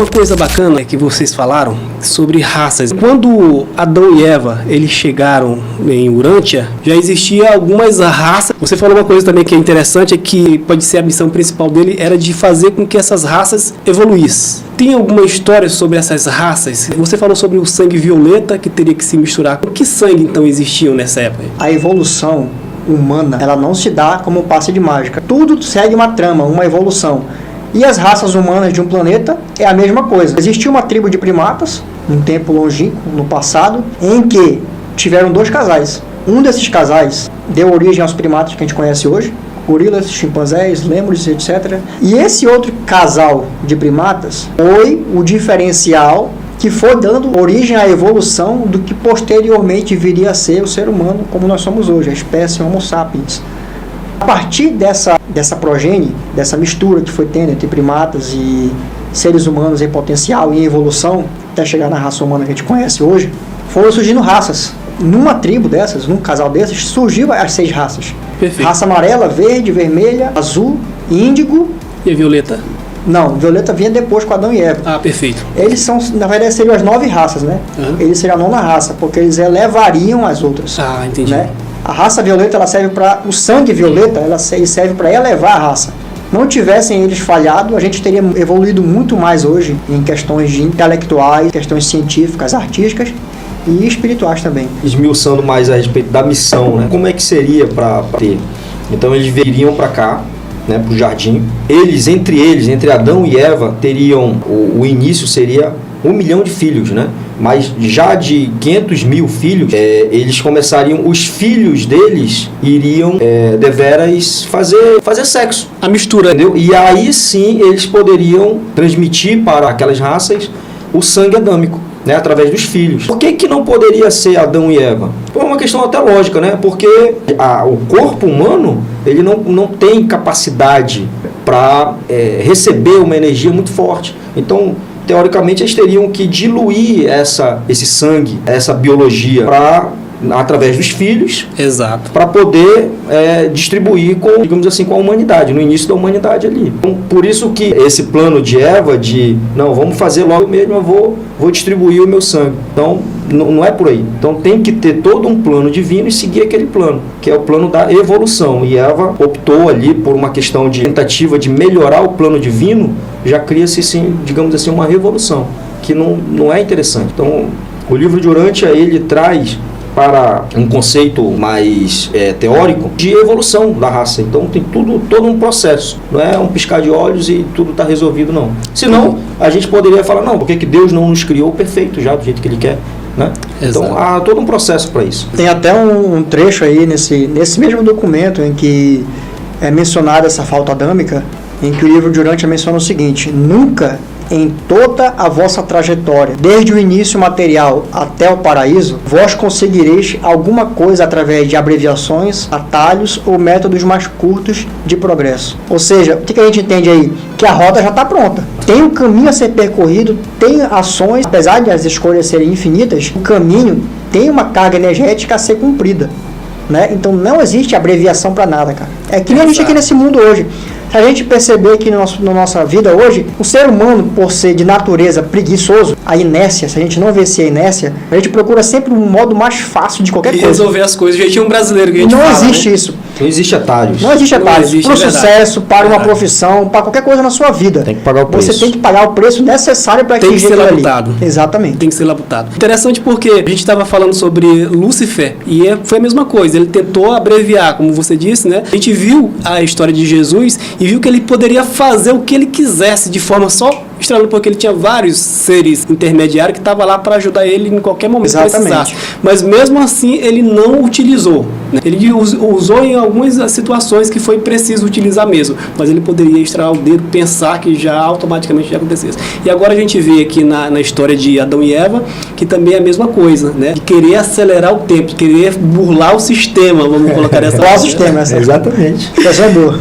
Uma coisa bacana que vocês falaram sobre raças. Quando Adão e Eva eles chegaram em Urântia, já existia algumas raças. Você falou uma coisa também que é interessante, é que pode ser a missão principal dele era de fazer com que essas raças evoluíssem. Tem alguma história sobre essas raças? Você falou sobre o sangue violeta que teria que se misturar. Que sangue então existiam nessa época? A evolução humana, ela não se dá como um passe de mágica. Tudo segue uma trama, uma evolução. E as raças humanas de um planeta é a mesma coisa. Existia uma tribo de primatas, um tempo longínquo, no passado, em que tiveram 2 casais. Um desses casais deu origem aos primatas que a gente conhece hoje, gorilas, chimpanzés, lêmures, etc. E esse outro casal de primatas foi o diferencial que foi dando origem à evolução do que posteriormente viria a ser o ser humano como nós somos hoje, a espécie Homo sapiens. A partir dessa progenie, dessa mistura que foi tendo entre primatas e seres humanos em potencial e em evolução, até chegar na raça humana que a gente conhece hoje, foram surgindo raças. Numa tribo dessas, num casal desses, surgiu as 6 raças. Perfeito. Raça amarela, verde, vermelha, azul, índigo. E a violeta? Não, violeta vinha depois com Adão e Eva. Ah, perfeito. Eles são, na verdade, seriam as 9 raças, né? Uhum. Eles seriam a 9ª raça, porque eles elevariam as outras. Ah, entendi. Né? A raça violeta, ela serve para... O sangue violeta, ela serve para elevar a raça. Não tivessem eles falhado, a gente teria evoluído muito mais hoje em questões de intelectuais, questões científicas, artísticas e espirituais também. Esmiuçando mais a respeito da missão, né? Como é que seria para ter? Então eles viriam para cá, né, para o jardim. Entre Adão e Eva, teriam, o início seria 1 milhão de filhos, né? Mas já de 500 mil filhos, eles começariam, os filhos deles iriam deveras fazer sexo. A mistura. Entendeu? E aí sim eles poderiam transmitir para aquelas raças o sangue adâmico, né, através dos filhos. Por que não poderia ser Adão e Eva? Por uma questão até lógica, né? Porque o corpo humano ele não tem capacidade para receber uma energia muito forte. Então, teoricamente, eles teriam que diluir esse sangue, essa biologia, através dos filhos, exato, para poder distribuir digamos assim, com a humanidade, no início da humanidade ali. Então, por isso que esse plano de Eva não, vamos fazer logo mesmo, eu vou distribuir o meu sangue. Então, não é por aí. Então, tem que ter todo um plano divino e seguir aquele plano, que é o plano da evolução. E Eva optou ali por uma questão de tentativa de melhorar o plano divino, já cria-se, sim, digamos assim, uma revolução, que não é interessante. Então, o livro de Urântia, ele traz para um conceito mais teórico de evolução da raça. Então tem todo um processo, não é um piscar de olhos e tudo está resolvido, não. Senão a gente poderia falar, não, por que Deus não nos criou perfeito já do jeito que Ele quer, né? Então há todo um processo para isso. Tem até um trecho aí nesse mesmo documento em que é mencionada essa falta adâmica, em que o livro de Urântia menciona o seguinte: nunca em toda a vossa trajetória, desde o início material até o paraíso, vós conseguireis alguma coisa através de abreviações, atalhos ou métodos mais curtos de progresso. Ou seja, o que a gente entende aí? Que a roda já está pronta. Tem um caminho a ser percorrido, tem ações, apesar de as escolhas serem infinitas, o caminho tem uma carga energética a ser cumprida, né? Então não existe abreviação para nada, cara. É que nem a gente aqui nesse mundo hoje. Se a gente perceber que na nossa vida hoje, o ser humano, por ser de natureza preguiçoso, a inércia, se a gente não vencer a inércia, a gente procura sempre um modo mais fácil de qualquer coisa. Resolver as coisas. Já tinha um brasileiro que a gente fala, não existe, né? isso. Não existe atalhos. Não existe atalhos. Para o sucesso, para uma profissão, para qualquer coisa na sua vida. Tem que pagar o preço. Você tem que pagar o preço necessário para atingir aquilo ali. Tem que ser labutado. Exatamente. Tem que ser labutado. Interessante porque a gente estava falando sobre Lúcifer e foi a mesma coisa. Ele tentou abreviar, como você disse, né? A gente viu a história de Jesus e viu que ele poderia fazer o que ele quisesse de forma só estrelando, porque ele tinha vários seres intermediários que estavam lá para ajudar ele em qualquer momento que precisasse. Mas mesmo assim ele não utilizou, né? Ele usou em algumas situações que foi preciso utilizar mesmo, mas ele poderia estralar o dedo, pensar que já automaticamente já acontecesse. E agora a gente vê aqui na história de Adão e Eva que também é a mesma coisa, né? De querer acelerar o tempo, de querer burlar o sistema, vamos colocar dessa forma. O sistema, exatamente. Essa é boa.